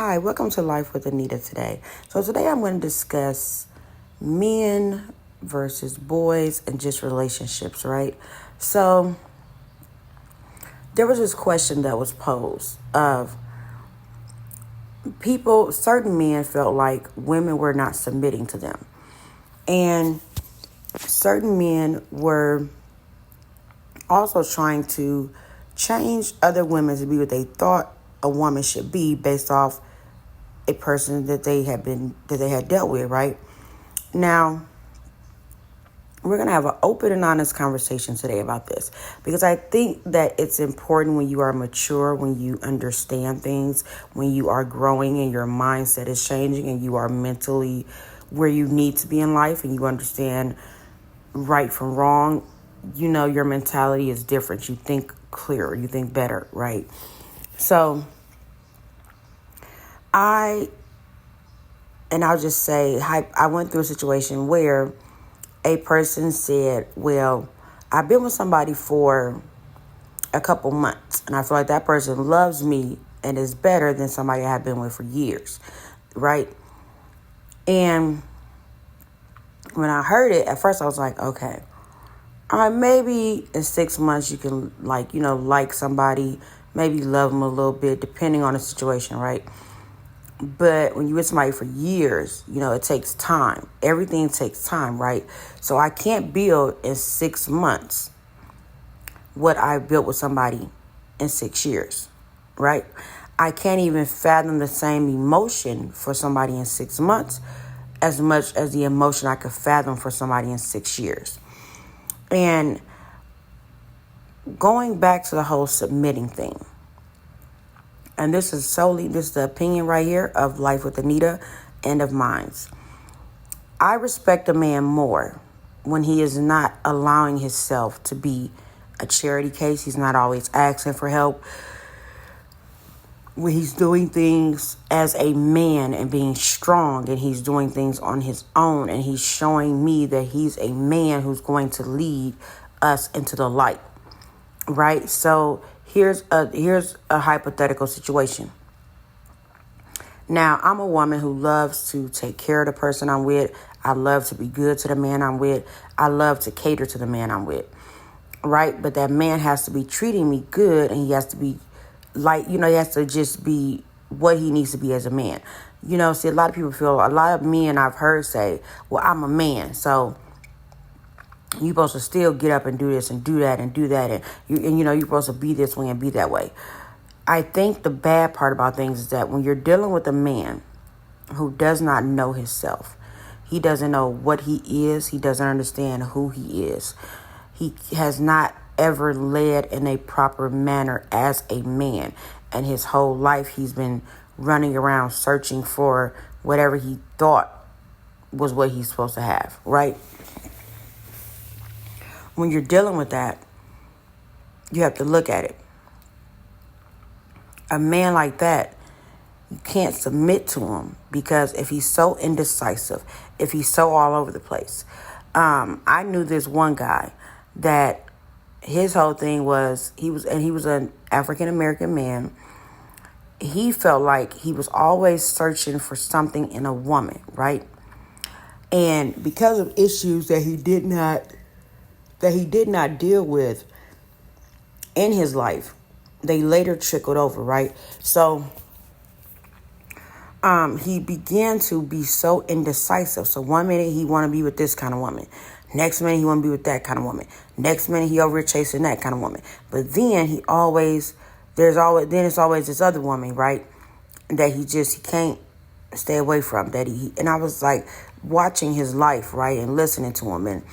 Hi, welcome to Life with Anita today. So today I'm going to discuss men versus boys and just relationships, right? So there was this question that was posed of certain men felt like women were not submitting to them. And certain men were also trying to change other women to be what they thought a woman should be based off a person that they had dealt with, right? Now, we're going to have an open and honest conversation today about this because I think that it's important when you are mature, when you understand things, when you are growing and your mindset is changing and you are mentally where you need to be in life and you understand right from wrong. You know, your mentality is different. You think clearer, you think better, right? So I'll just say, I went through a situation where a person said, well, I've been with somebody for a couple months, and I feel like that person loves me and is better than somebody I've been with for years, right? And when I heard it, at first I was like, okay, all right, maybe in 6 months you can like somebody, maybe love them a little bit, depending on the situation, right? But when you with somebody for years, it takes time. Everything takes time, right? So I can't build in 6 months what I built with somebody in 6 years, right? I can't even fathom the same emotion for somebody in 6 months as much as the emotion I could fathom for somebody in 6 years. And going back to the whole submitting thing, and this is the opinion right here of Life with Anita and of mine. I respect a man more when he is not allowing himself to be a charity case. He's not always asking for help. When he's doing things as a man and being strong, and he's doing things on his own, and he's showing me that he's a man who's going to lead us into the light, right? So here's a hypothetical situation. Now, I'm a woman who loves to take care of the person I'm with. I love to be good to the man I'm with. I love to cater to the man I'm with, right? But that man has to be treating me good, and he has to be he has to just be what he needs to be as a man. See, a lot of men I've heard say, well, I'm a man, so you're supposed to still get up and do this and do that and do that. And you're supposed to be this way and be that way. I think the bad part about things is that when you're dealing with a man who does not know himself, he doesn't know what he is. He doesn't understand who he is. He has not ever led in a proper manner as a man. And his whole life he's been running around searching for whatever he thought was what he's supposed to have, right? When you're dealing with that, you have to look at it. A man like that, you can't submit to him because if he's so indecisive, if he's so all over the place. I knew this one guy that his whole thing was he was an African American man. He felt like he was always searching for something in a woman, right? And because of issues that he did not deal with in his life, they later trickled over, right? So he began to be so indecisive. So one minute he want to be with this kind of woman. Next minute he want to be with that kind of woman. Next minute he over here chasing that kind of woman. But then it's always this other woman, right? That he can't stay away from. And I was like watching his life, right, and listening to him, and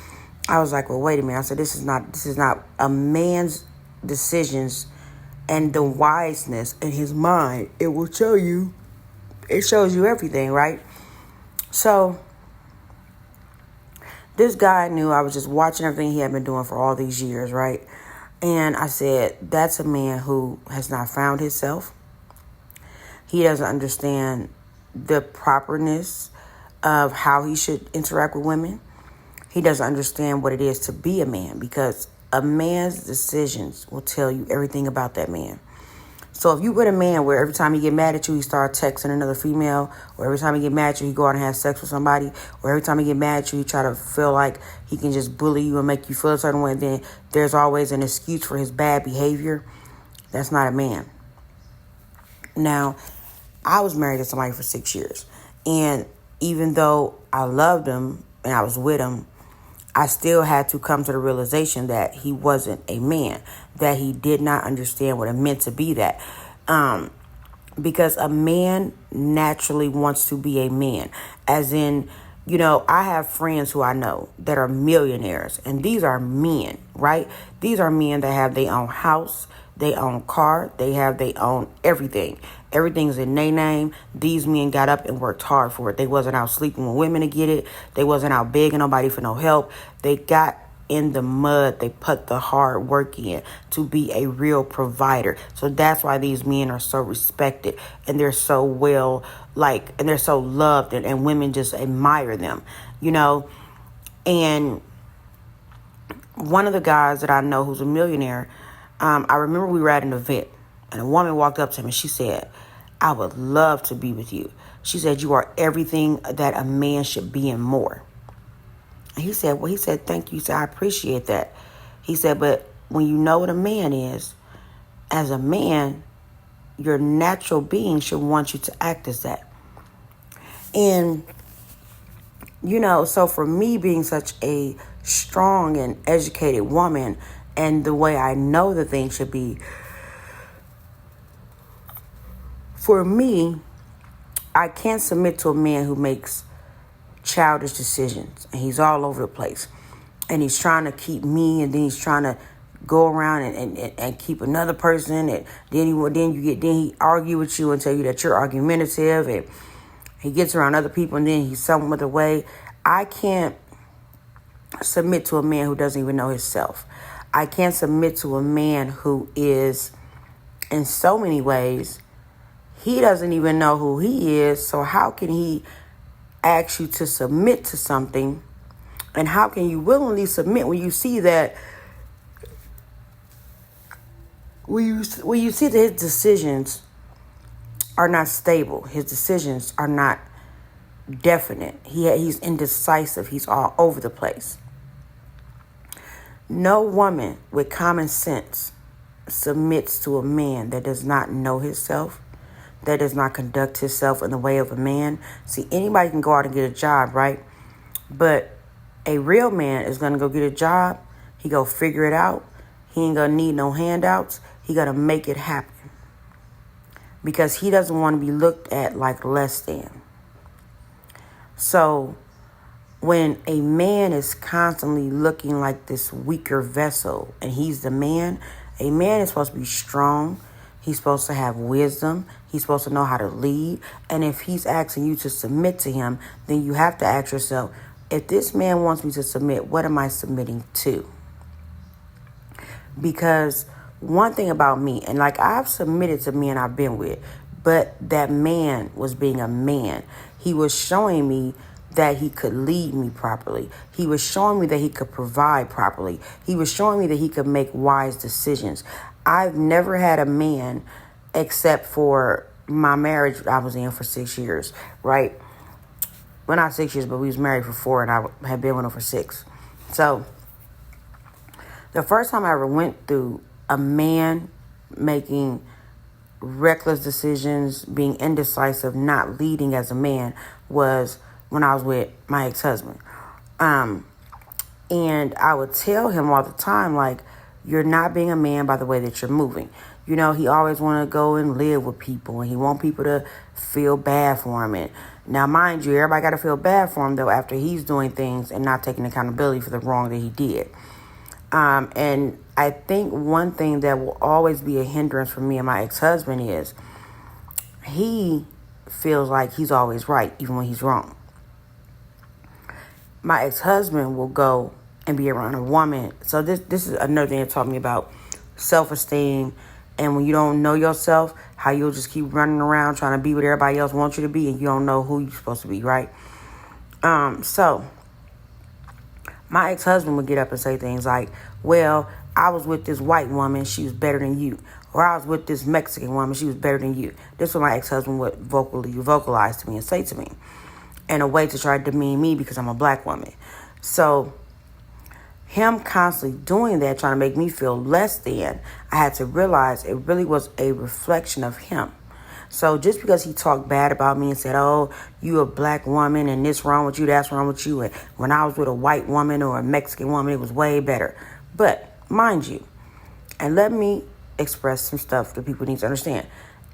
I was like, well, wait a minute. I said, this is not a man's decisions and the wiseness in his mind. It shows you everything, right? So this guy knew I was just watching everything he had been doing for all these years, right? And I said, that's a man who has not found himself. He doesn't understand the properness of how he should interact with women. He doesn't understand what it is to be a man, because a man's decisions will tell you everything about that man. So if you with a man where every time he get mad at you, he start texting another female, or every time he get mad at you, he go out and have sex with somebody, or every time he get mad at you, he try to feel like he can just bully you and make you feel a certain way, then there's always an excuse for his bad behavior. That's not a man. Now, I was married to somebody for 6 years. And even though I loved him and I was with him, I still had to come to the realization that he wasn't a man, that he did not understand what it meant to be that. Because a man naturally wants to be a man. As in, I have friends who I know that are millionaires, and these are men, right? These are men that have their own house, their own car, they have their own everything. Everything's in their name. These men got up and worked hard for it. They wasn't out sleeping with women to get it. They wasn't out begging nobody for no help. They got in the mud. They put the hard work in to be a real provider. So that's why these men are so respected, and they're so and they're so loved, and women just admire them, And one of the guys that I know who's a millionaire, I remember we were at an event, and a woman walked up to him and she said, "I would love to be with you." She said, "You are everything that a man should be and more." And he said, "Thank you." He said, "I appreciate that." He said, "But when you know what a man is, as a man, your natural being should want you to act as that." And, so for me being such a strong and educated woman, and the way I know that things should be, for me, I can't submit to a man who makes childish decisions and he's all over the place and he's trying to keep me, and then he's trying to go around and keep another person, and then he argue with you and tell you that you're argumentative, and he gets around other people and then he's some other way. I can't submit to a man who doesn't even know himself. I can't submit to a man who is, in so many ways, he doesn't even know who he is. So how can he ask you to submit to something? And how can you willingly submit when you see that, when you see that his decisions are not stable, his decisions are not definite, he's indecisive, he's all over the place. No woman with common sense submits to a man that does not know himself, that does not conduct himself in the way of a man. See, anybody can go out and get a job, right? But a real man is going to go get a job. He go figure it out. He ain't going to need no handouts. He got to make it happen. Because he doesn't want to be looked at like less than. So when a man is constantly looking like this weaker vessel and he's the man, a man is supposed to be strong. He's supposed to have wisdom. He's supposed to know how to lead. And if he's asking you to submit to him, then you have to ask yourself, if this man wants me to submit, what am I submitting to? Because one thing about me, and like I've submitted to men I've been with, but that man was being a man. He was showing me that he could lead me properly. He was showing me that he could provide properly. He was showing me that he could make wise decisions. I've never had a man, except for my marriage I was in for 6 years, right? Well, not 6 years, but we was married for 4, and I had been with him for 6. So the first time I ever went through a man making reckless decisions, being indecisive, not leading as a man, was when I was with my ex-husband. And I would tell him all the time, like, you're not being a man by the way that you're moving. He always want to go and live with people, and he want people to feel bad for him. And now, mind you, everybody got to feel bad for him, though, after he's doing things and not taking accountability for the wrong that he did. And I think one thing that will always be a hindrance for me and my ex-husband is he feels like he's always right, even when he's wrong. My ex-husband will go and be around a woman. So this is another thing that taught me about self-esteem. And when you don't know yourself, how you'll just keep running around trying to be what everybody else wants you to be, and you don't know who you're supposed to be, right? So my ex-husband would get up and say things like, well, I was with this white woman, she was better than you. Or I was with this Mexican woman, she was better than you. This is what my ex-husband would vocalize to me and say to me in a way to try to demean me because I'm a black woman. So him constantly doing that, trying to make me feel less than, I had to realize it really was a reflection of him. So just because he talked bad about me and said, oh, you a black woman and this wrong with you, that's wrong with you. And when I was with a white woman or a Mexican woman, it was way better. But mind you, and let me express some stuff that people need to understand.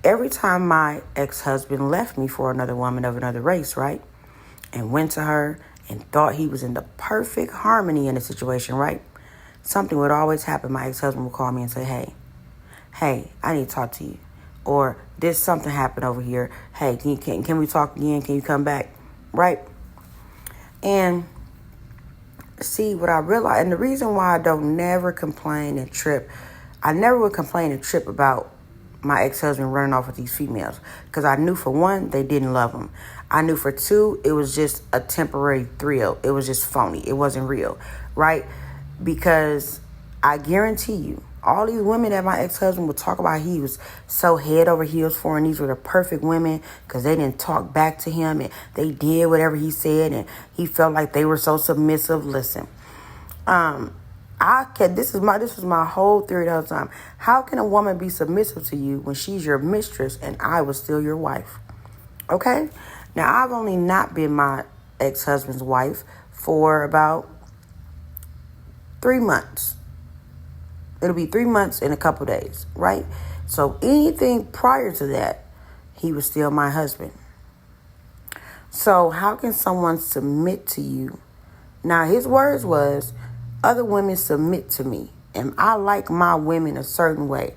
Every time my ex-husband left me for another woman of another race, right, and went to her and thought he was in the perfect harmony in the situation, right, something would always happen. My ex-husband would call me and say, hey, I need to talk to you. Or this something happened over here. Hey, can we talk again? Can you come back? Right? And see what I realized, and the reason why I don't never complain and trip, I never would complain and trip about my ex-husband running off with these females. Because I knew for one, they didn't love him. I knew for two, it was just a temporary thrill. It was just phony. It wasn't real. Right? Because I guarantee you, all these women that my ex-husband would talk about, he was so head over heels for, and these were the perfect women because they didn't talk back to him and they did whatever he said and he felt like they were so submissive. Listen, this was my whole theory the whole time. How can a woman be submissive to you when she's your mistress and I was still your wife? Okay? Now, I've only not been my ex-husband's wife for about 3 months. It'll be 3 months in a couple days, right? So anything prior to that, he was still my husband. So how can someone submit to you? Now, his words was, other women submit to me, and I like my women a certain way.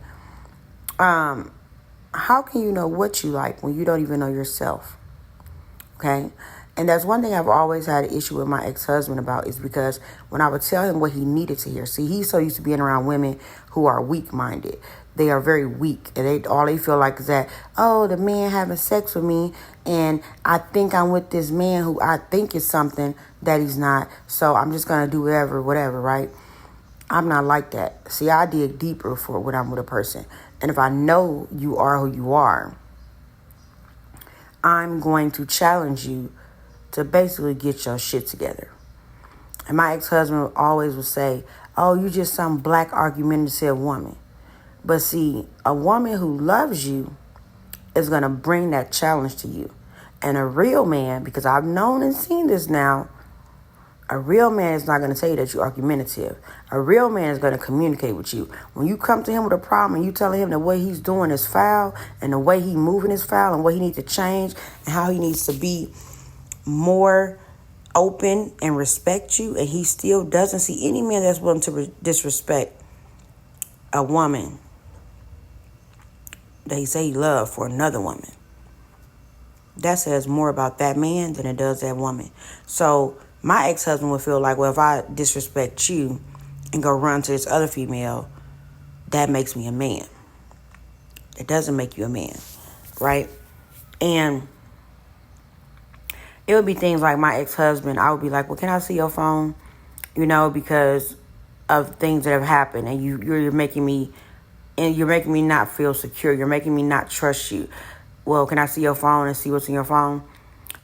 How can you know what you like when you don't even know yourself? Okay? And that's one thing I've always had an issue with my ex-husband about, is because when I would tell him what he needed to hear, see, he's so used to being around women who are weak-minded. They are very weak, and all they feel like is that, oh, the man having sex with me, and I think I'm with this man who I think is something that he's not, so I'm just going to do whatever, right? I'm not like that. See, I dig deeper for when I'm with a person. And if I know you are who you are, I'm going to challenge you to basically get your shit together. And my ex-husband always would say, oh, you just some black argumentative woman. But see, a woman who loves you is going to bring that challenge to you. And a real man, because I've known and seen this now, a real man is not going to tell you that you're argumentative. A real man is going to communicate with you. When you come to him with a problem and you tell him the way he's doing is foul and the way he's moving is foul and what he needs to change and how he needs to be more open and respect you, and he still doesn't see any man that's willing to disrespect a woman that he say he loved for another woman, that says more about that man than it does that woman. So my ex-husband would feel like, well, if I disrespect you and go run to this other female, that makes me a man. It doesn't make you a man, right? And it would be things like my ex-husband, I would be like, well, can I see your phone? Because of things that have happened, and you're making me not feel secure. You're making me not trust you. Well, can I see your phone and see what's in your phone?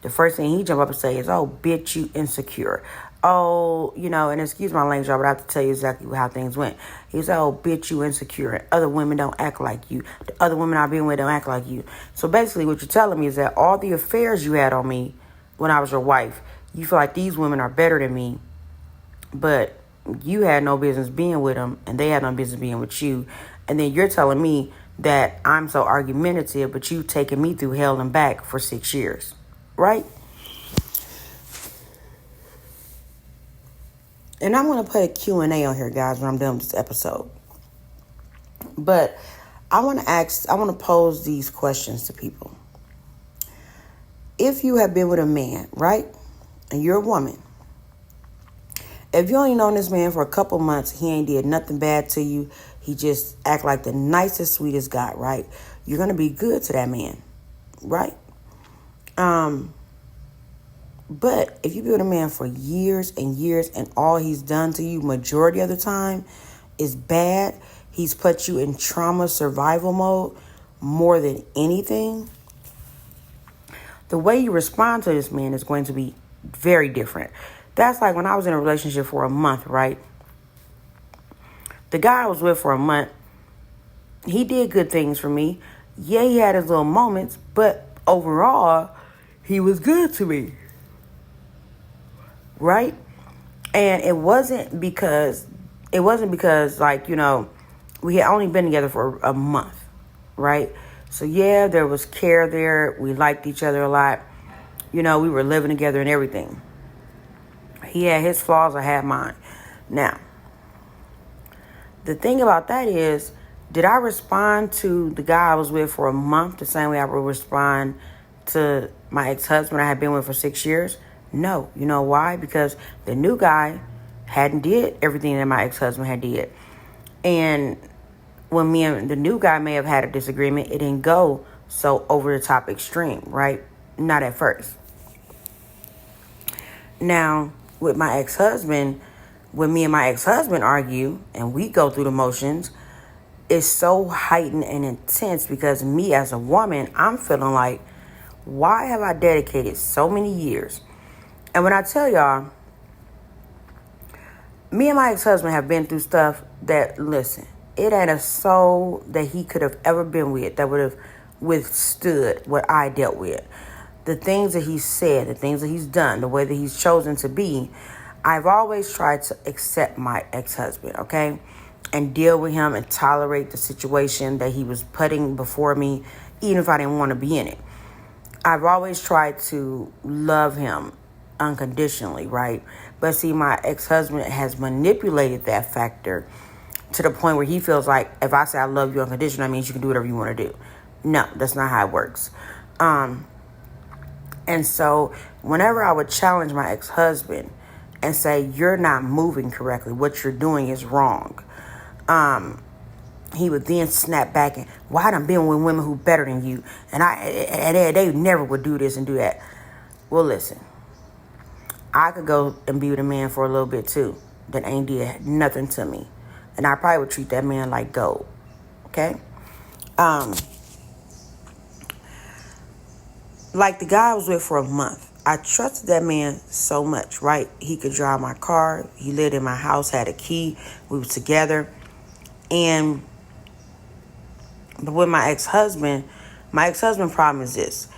The first thing he jump up and say is, oh, bitch, you insecure. Oh, and excuse my language, but I have to tell you exactly how things went. He said, oh, bitch, you insecure. Other women don't act like you. The other women I've been with don't act like you. So basically what you're telling me is that all the affairs you had on me when I was your wife, you feel like these women are better than me, but you had no business being with them, and they had no business being with you. And then you're telling me that I'm so argumentative, but you taking me through hell and back for 6 years, right? And I'm going to put a Q&A on here, guys, when I'm done with this episode. But I want to pose these questions to people. If you have been with a man, right, and you're a woman, if you only known this man for a couple months, he ain't did nothing bad to you, he just act like the nicest, sweetest guy, right? You're going to be good to that man, right? But if you've been with a man for years and years and all he's done to you majority of the time is bad, he's put you in trauma survival mode more than anything, the way you respond to this man is going to be very different. That's like when I was in a relationship for a month, right? The guy I was with for a month, he did good things for me. Yeah, he had his little moments, but overall, he was good to me. Right? And it wasn't because like, we had only been together for a month, right? So yeah, there was care there. We liked each other a lot. We were living together and everything. He had his flaws, I had mine. Now, the thing about that is, did I respond to the guy I was with for a month the same way I would respond to my ex-husband I had been with for 6 years? No. You know why? Because the new guy hadn't did everything that my ex-husband had did. And when me and the new guy may have had a disagreement, it didn't go so over the top extreme, right? Not at first. Now, with my ex-husband, when me and my ex-husband argue and we go through the motions, it's so heightened and intense because me as a woman, I'm feeling like, why have I dedicated so many years? And when I tell y'all, me and my ex-husband have been through stuff that, listen, it ain't a soul that he could have ever been with that would have withstood what I dealt with. The things that he's said, the things that he's done, the way that he's chosen to be, I've always tried to accept my ex-husband, okay? And deal with him and tolerate the situation that he was putting before me, even if I didn't want to be in it. I've always tried to love him unconditionally, right? But see, my ex-husband has manipulated that factor to the point where he feels like if I say I love you unconditionally, that means you can do whatever you want to do. No, that's not how it works. And so whenever I would challenge my ex-husband and say, you're not moving correctly, what you're doing is wrong, he would then snap back and, well, I done been with women who better than you, and they never would do this and do that. Well, listen, I could go and be with a man for a little bit too that ain't did nothing to me, and I probably would treat that man like gold. Okay, like the guy I was with for a month, I trusted that man so much, right? He could drive my car. He lived in my house, had a key. We were together. But with my ex-husband problem is this.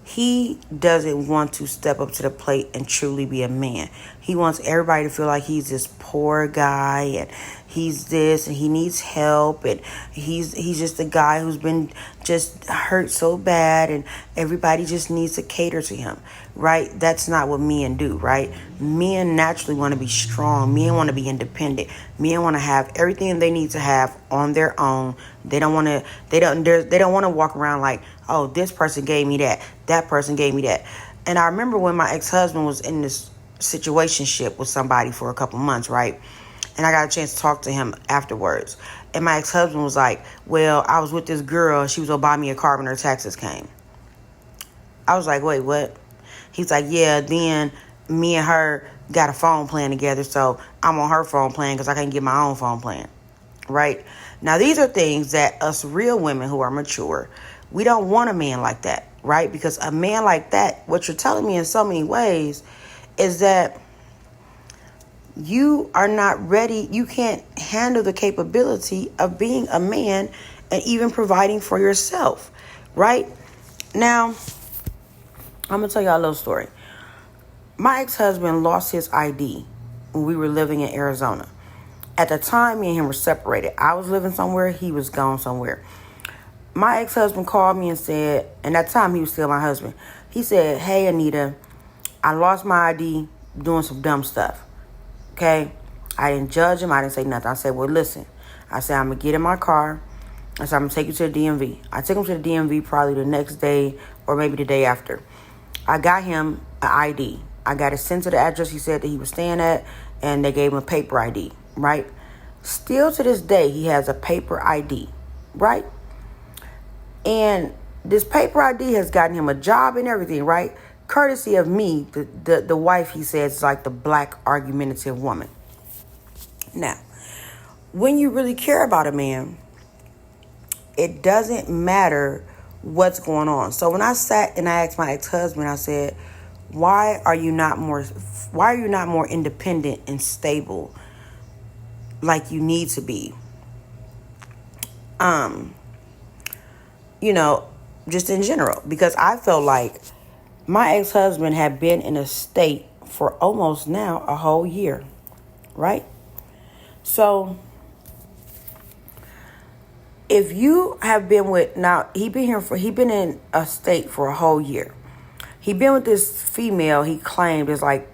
He doesn't want to step up to the plate and truly be a man. He wants everybody to feel like he's this poor guy and he's this and he needs help and he's just a guy who's been just hurt so bad and everybody just needs to cater to him, right? That's not what men do, right? Men naturally want to be strong. Men want to be independent. Men want to have everything they need to have on their own. They don't want to walk around like, oh, this person gave me that person gave me that. And I remember when my ex-husband was in this situationship with somebody for a couple months, right? And I got a chance to talk to him afterwards. And my ex-husband was like, well, I was with this girl. She was going to buy me a car when her taxes came. I was like, wait, what? He's like, yeah, then me and her got a phone plan together. So I'm on her phone plan because I can't get my own phone plan. Right? Now, these are things that us real women who are mature, we don't want a man like that. Right? Because a man like that, what you're telling me in so many ways is that you are not ready. You can't handle the capability of being a man and even providing for yourself, right? Now, I'm going to tell you a little story. My ex-husband lost his ID when we were living in Arizona. At the time, me and him were separated. I was living somewhere. He was gone somewhere. My ex-husband called me and said, and at the time he was still my husband. He said, hey, Anita, I lost my ID doing some dumb stuff. Okay, I didn't judge him. I didn't say nothing. I said, well, listen. I said, I'm going to get in my car. I said, I'm going to take you to the DMV. I took him to the DMV probably the next day or maybe the day after. I got him an ID. I got it sent to the address he said that he was staying at, and they gave him a paper ID, right? Still to this day, he has a paper ID, right? And this paper ID has gotten him a job and everything, right? Courtesy of me, the wife, he says, is like the black argumentative woman. Now, when you really care about a man, it doesn't matter what's going on. So when I sat and I asked my ex-husband, I said, why are you not more independent and stable like you need to be? You know, just in general, because I felt like my ex-husband had been in a state for almost now a whole year, right? So if you have been with, now he been in a state for a whole year. He been with this female he claimed is like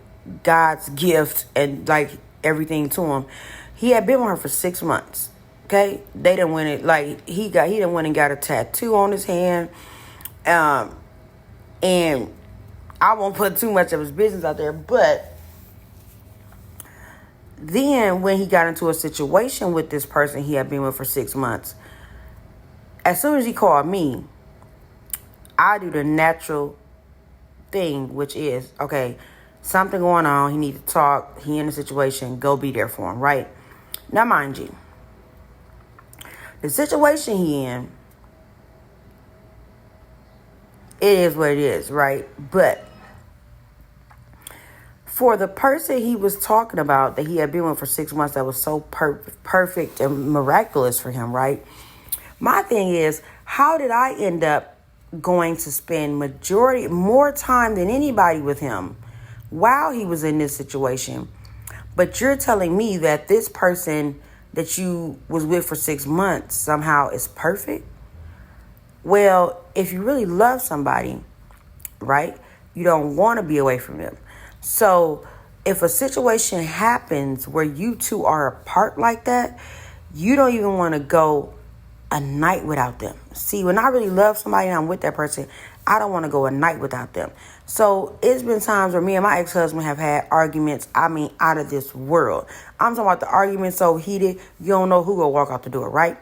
God's gift and like everything to him. He had been with her for 6 months. Okay, they didn't win it. Like he didn't win and got a tattoo on his hand. And I won't put too much of his business out there, but then when he got into a situation with this person he had been with for 6 months, as soon as he called me, I do the natural thing, which is, okay, something going on, he need to talk, he in a situation, go be there for him, right? Now, mind you, the situation he in, it is what it is, right? But for the person he was talking about that he had been with for 6 months that was so perfect and miraculous for him, right? My thing is, how did I end up going to spend more time than anybody with him while he was in this situation? But you're telling me that this person that you was with for 6 months somehow is perfect? Well, if you really love somebody, right, you don't want to be away from them. So if a situation happens where you two are apart like that, you don't even want to go a night without them. See, when I really love somebody and I'm with that person, I don't want to go a night without them. So it's been times where me and my ex-husband have had arguments, out of this world. I'm talking about the argument so heated, you don't know who will walk out the door, right?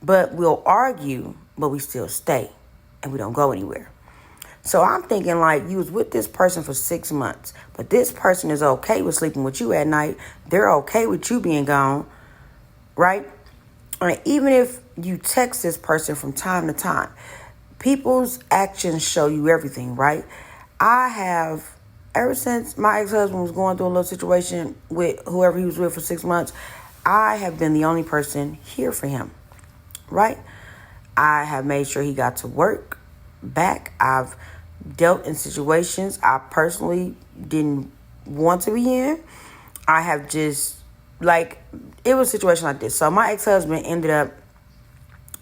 But we'll argue, but we still stay and we don't go anywhere. So I'm thinking like you was with this person for 6 months, but this person is okay with sleeping with you at night. They're okay with you being gone, right? And even if you text this person from time to time, people's actions show you everything, right? I have, ever since my ex-husband was going through a little situation with whoever he was with for 6 months, I have been the only person here for him, right? I have made sure he got to work back. I've dealt in situations I personally didn't want to be in. I have just, like, it was a situation like this. So my ex-husband ended up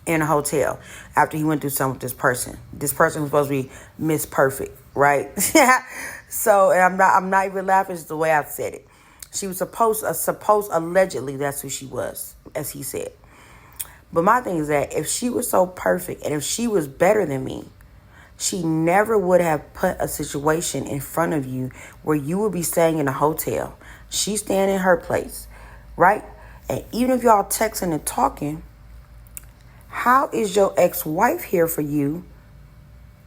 in a hotel after he went through something with this person. This person was supposed to be Miss Perfect, right? So, and I'm not even laughing, it's the way I said it. She was supposed, allegedly, that's who she was, as he said. But my thing is that if she was so perfect and if she was better than me, she never would have put a situation in front of you where you would be staying in a hotel. She's staying in her place, right? And even if y'all texting and talking, how is your ex-wife here for you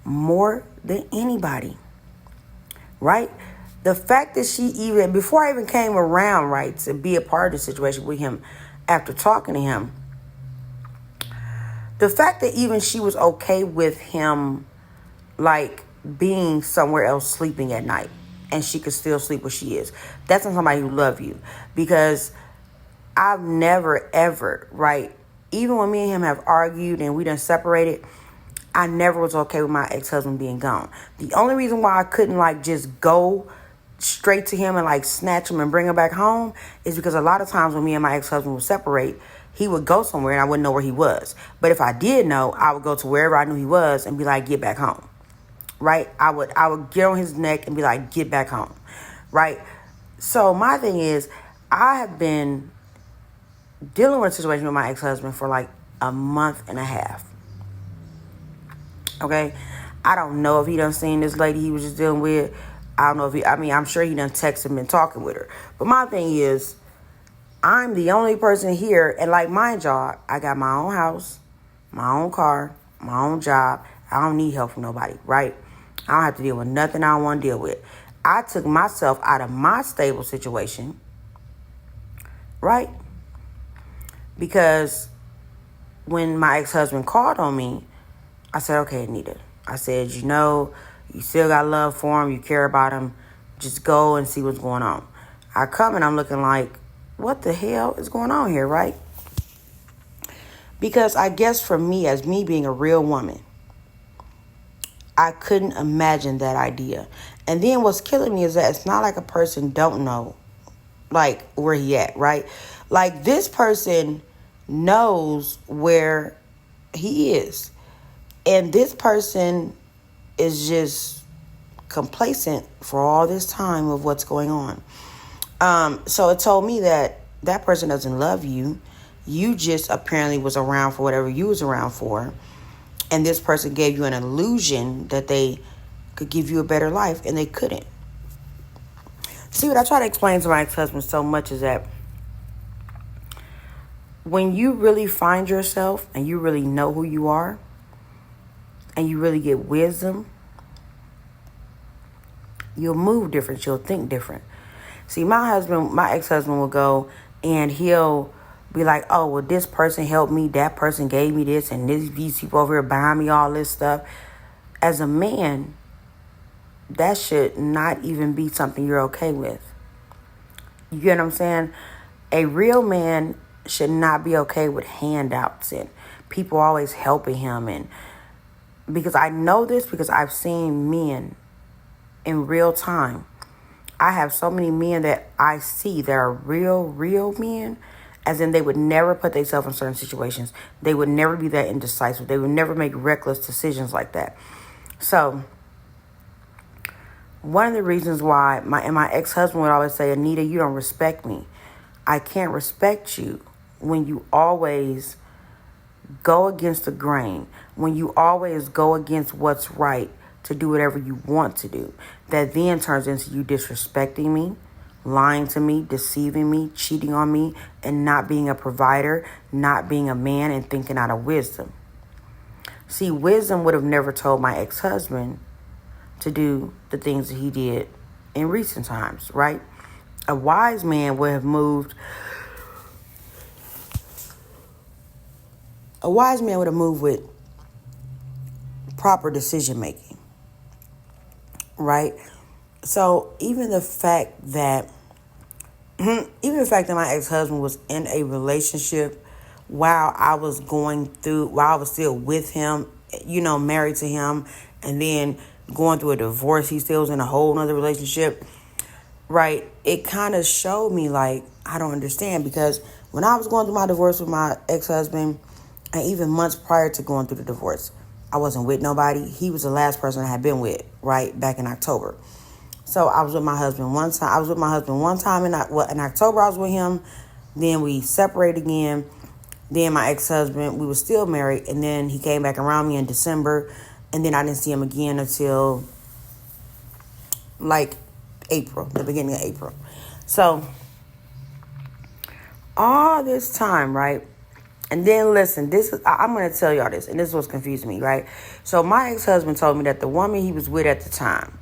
more than anybody, right? The fact that she even, before I even came around, right, to be a part of the situation with him after talking to him, the fact that even she was okay with him, like, being somewhere else sleeping at night and she could still sleep where she is, that's not somebody who love you. Because I've never, ever, right, even when me and him have argued and we done separated, I never was okay with my ex-husband being gone. The only reason why I couldn't, like, just go straight to him and, like, snatch him and bring him back home is because a lot of times when me and my ex-husband would separate, he would go somewhere and I wouldn't know where he was. But if I did know, I would go to wherever I knew he was and be like, get back home, right? I would get on his neck and be like, get back home, right? So my thing is, I have been dealing with a situation with my ex-husband for like a month and a half. Okay? I don't know if he done seen this lady he was just dealing with. I don't know if I'm sure he done texted and been talking with her. But my thing is, I'm the only person here, and like my job, I got my own house, my own car, my own job. I don't need help from nobody, right? I don't have to deal with nothing I don't want to deal with. I took myself out of my stable situation, right? Because when my ex-husband called on me, I said, okay, Anita. I said, you still got love for him. You care about him. Just go and see what's going on. I come and I'm looking like, what the hell is going on here, right? Because I guess for me, as me being a real woman, I couldn't imagine that idea. And then what's killing me is that it's not like a person don't know, like, where he at, right? Like, this person knows where he is. And this person is just complacent for all this time of what's going on. So it told me that that person doesn't love you. You just apparently was around for whatever you was around for. And this person gave you an illusion that they could give you a better life, and they couldn't. See, what I try to explain to my ex-husband so much is that when you really find yourself and you really know who you are and you really get wisdom, you'll move different. You'll think different. See, my ex-husband will go and he'll be like, oh, well, this person helped me. That person gave me this. And these people over here buying me all this stuff. As a man, that should not even be something you're okay with. You get what I'm saying? A real man should not be okay with handouts and people always helping him. And because I know this, because I've seen men in real time. I have so many men that I see that are real men, as in they would never put themselves in certain situations. They would never be that indecisive. They would never make reckless decisions like that. So one of the reasons why my ex-husband would always say, Anita, you don't respect me. I can't respect you when you always go against the grain, when you always go against what's right to do whatever you want to do. That then turns into you disrespecting me, lying to me, deceiving me, cheating on me, and not being a provider, not being a man, and thinking out of wisdom. See, wisdom would have never told my ex-husband to do the things that he did in recent times, right? A wise man would have moved. A wise man would have moved with proper decision making, right? So even the fact that my ex-husband was in a relationship while I was still with him, married to him, and then going through a divorce, he still was in a whole nother relationship, right? It kind of showed me, like, I don't understand, because when I was going through my divorce with my ex-husband, and even months prior to going through the divorce, I wasn't with nobody. He was the last person I had been with, right, back in October. So I was with my husband one time. I was with my husband one time in October. I was with him. Then we separated again. Then my ex-husband, we were still married, and then he came back around me in December, and then I didn't see him again until like April, the beginning of April. So all this time, right? And then listen, I'm going to tell y'all this, and this is what's confusing me, right? So my ex-husband told me that the woman he was with at the time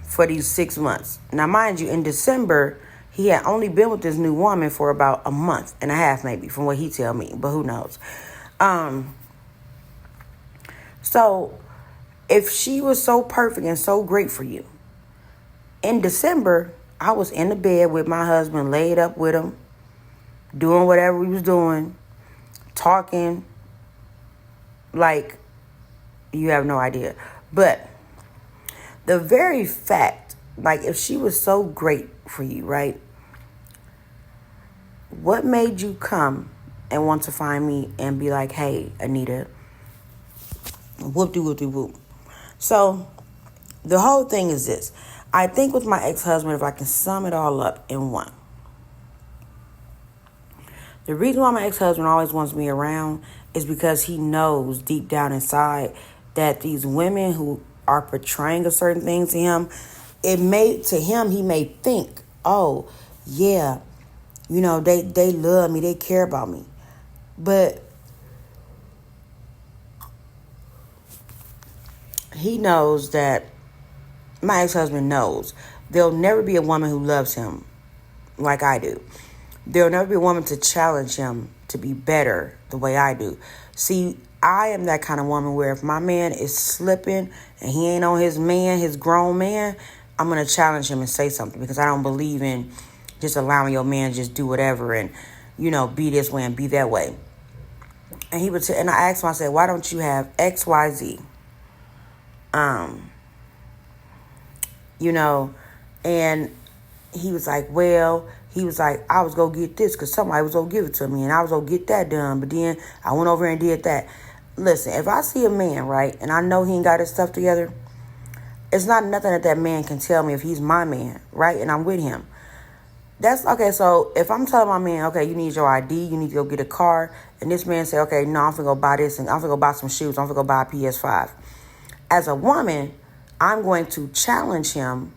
for these 6 months. Now, mind you, in December, he had only been with this new woman for about a month and a half, maybe, from what he tell me, but who knows? So if she was so perfect and so great for you, in December, I was in the bed with my husband, laid up with him, doing whatever we was doing, talking like you have no idea. But the very fact, like, if she was so great for you, right? What made you come and want to find me and be like, hey, Anita, whoop-de-whoop-de-whoop. So the whole thing is this. I think with my ex-husband, if I can sum it all up in one, the reason why my ex-husband always wants me around is because he knows deep down inside that these women who are portraying a certain thing to him, he may think, oh, yeah, they love me, they care about me. But he knows that, my ex-husband knows, there'll never be a woman who loves him like I do. There'll never be a woman to challenge him to be better the way I do. See, I am that kind of woman where if my man is slipping and he ain't on his grown man, I'm going to challenge him and say something, because I don't believe in just allowing your man to just do whatever and, be this way and be that way. And and I asked him, I said, why don't you have X, Y, Z? And he was like, I was going to get this because somebody was going to give it to me, and I was going to get that done. But then I went over and did that. Listen, if I see a man, right, and I know he ain't got his stuff together, it's not nothing that man can tell me if he's my man, right, and I'm with him. That's okay. So if I'm telling my man, okay, you need your ID, you need to go get a car, and this man say, okay, no, I'm finna go buy this, and I'm finna go buy some shoes, I'm finna go buy a PS5. As a woman, I'm going to challenge him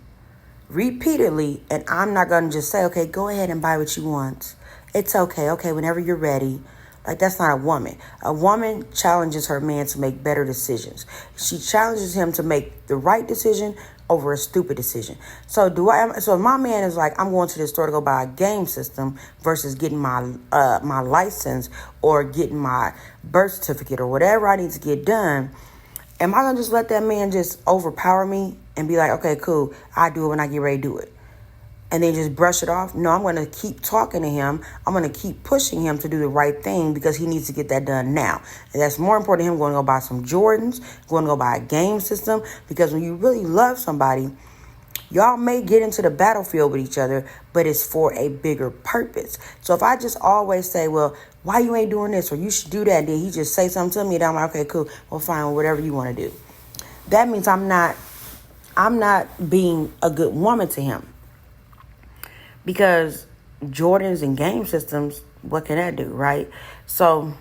repeatedly, and I'm not going to just say, okay, go ahead and buy what you want. It's okay, whenever you're ready. Like, that's not a woman. A woman challenges her man to make better decisions. She challenges him to make the right decision over a stupid decision. So if my man is like, I'm going to the store to go buy a game system versus getting my my license or getting my birth certificate or whatever I need to get done, am I going to just let that man just overpower me and be like, okay, cool, I do it when I get ready to do it, and then just brush it off? No, I'm going to keep talking to him. I'm going to keep pushing him to do the right thing because he needs to get that done now. And that's more important to him going to go buy some Jordans, going to go buy a game system, because when you really love somebody, y'all may get into the battlefield with each other, but it's for a bigger purpose. So if I just always say, well, why you ain't doing this, or you should do that, and then he just say something to me, and I'm like, okay, cool, well, fine, whatever you want to do. That means I'm not being a good woman to him. Because Jordans and game systems, what can that do, right? So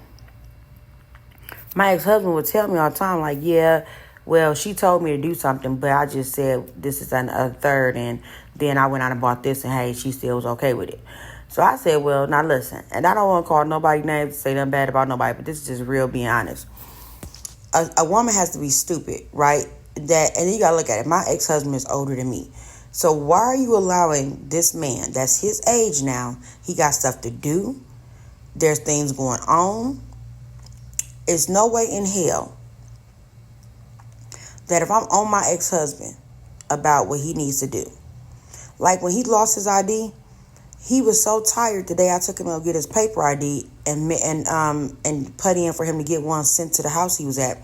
my ex-husband would tell me all the time, like, yeah, well, she told me to do something, but I just said this is a third, and then I went out and bought this, and hey, she still was okay with it. So I said, well, now listen, and I don't want to call nobody names, say nothing bad about nobody, but this is just real being honest. A woman has to be stupid, right? And then you got to look at it. My ex-husband is older than me. So why are you allowing this man, that's his age now, he got stuff to do, there's things going on. It's no way in hell that if I'm on my ex-husband about what he needs to do. Like when he lost his ID, he was so tired the day I took him to get his paper ID and put in for him to get one sent to the house he was at.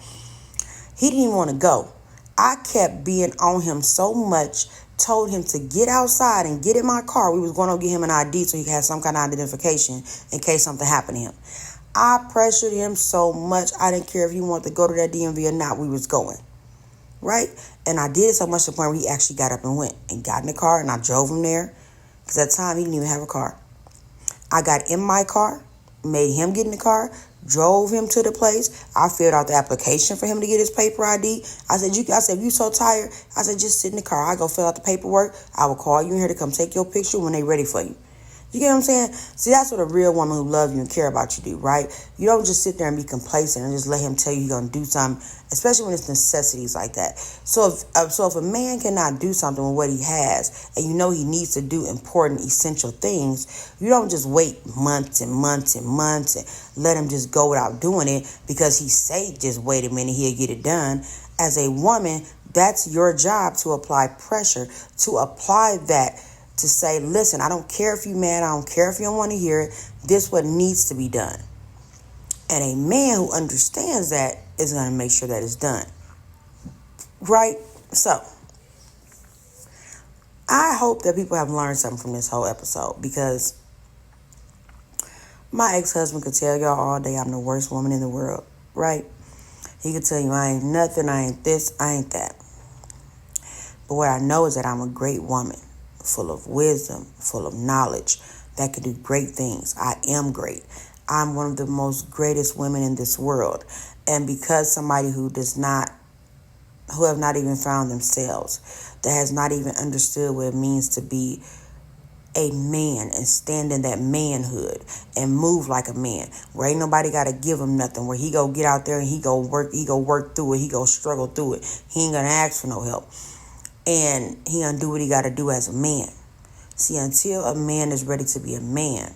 He didn't even want to go. I kept being on him so much, told him to get outside and get in my car. We was going to get him an ID so he could have some kind of identification in case something happened to him. I pressured him so much. I didn't care if he wanted to go to that DMV or not. We was going. Right? And I did it so much to the point where he actually got up and went and got in the car, and I drove him there. Because at the time, he didn't even have a car. I got in my car, made him get in the car, drove him to the place. I filled out the application for him to get his paper ID. I said, if you so tired, I said, just sit in the car. I go fill out the paperwork. I will call you in here to come take your picture when they ready for you. You get what I'm saying? See, that's what a real woman who loves you and care about you do, right? You don't just sit there and be complacent and just let him tell you you're going to do something, especially when it's necessities like that. So if a man cannot do something with what he has, and you know he needs to do important, essential things, you don't just wait months and months and months and let him just go without doing it because he say, just wait a minute, he'll get it done. As a woman, that's your job to apply pressure, to apply that, to say, listen, I don't care if you mad, I don't care if you don't want to hear it, this is what needs to be done. And a man who understands that is going to make sure that it's done. Right? So, I hope that people have learned something from this whole episode, because my ex-husband could tell y'all all day I'm the worst woman in the world. Right? He could tell you I ain't nothing, I ain't this, I ain't that. But what I know is that I'm a great woman, full of wisdom, full of knowledge, that can do great things. I am great. I'm one of the most greatest women in this world. And because somebody who have not even found themselves, that has not even understood what it means to be a man and stand in that manhood and move like a man, where ain't nobody got to give him nothing, where he go get out there and he go work through it, he go struggle through it. He ain't going to ask for no help. And he gonna do what he gotta do as a man. See, until a man is ready to be a man,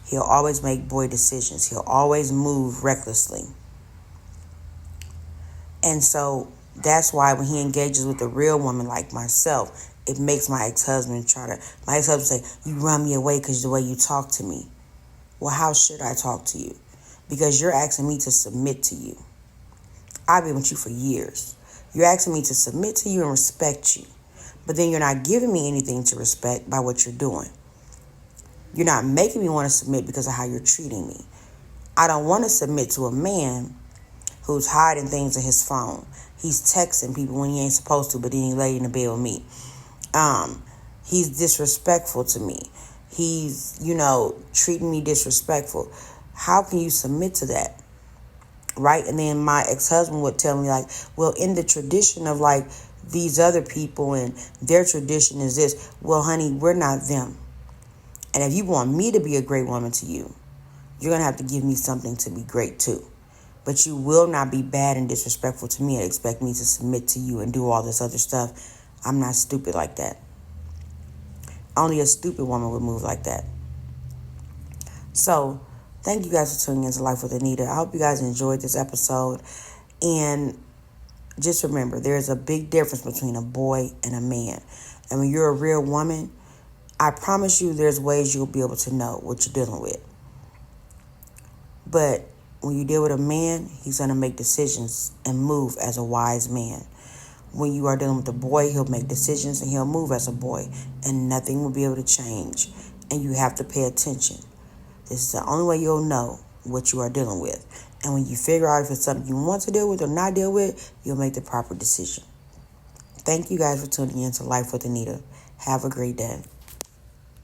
He'll always make boy decisions. He'll always move recklessly. And so that's why when he engages with a real woman like myself, it makes my ex-husband say, you run me away because of the way you talk to me. Well, how should I talk to you? Because you're asking me to submit to you. I've been with you for years. You're asking me to submit to you and respect you. But then you're not giving me anything to respect by what you're doing. You're not making me want to submit because of how you're treating me. I don't want to submit to a man who's hiding things in his phone. He's texting people when he ain't supposed to, but then he laid in the bed with me. He's disrespectful to me. He's, treating me disrespectful. How can you submit to that? Right? And then my ex-husband would tell me like, well, in the tradition of like these other people and their tradition is this. Well, honey, we're not them. And if you want me to be a great woman to you, you're going to have to give me something to be great too. But you will not be bad and disrespectful to me and expect me to submit to you and do all this other stuff. I'm not stupid like that. Only a stupid woman would move like that. So, thank you guys for tuning into Life with Anita. I hope you guys enjoyed this episode. And just remember, there's a big difference between a boy and a man. And when you're a real woman, I promise you there's ways you'll be able to know what you're dealing with. But when you deal with a man, he's going to make decisions and move as a wise man. When you are dealing with a boy, he'll make decisions and he'll move as a boy. And nothing will be able to change. And you have to pay attention. This is the only way you'll know what you are dealing with. And when you figure out if it's something you want to deal with or not deal with, you'll make the proper decision. Thank you guys for tuning in to Life with Anita. Have a great day.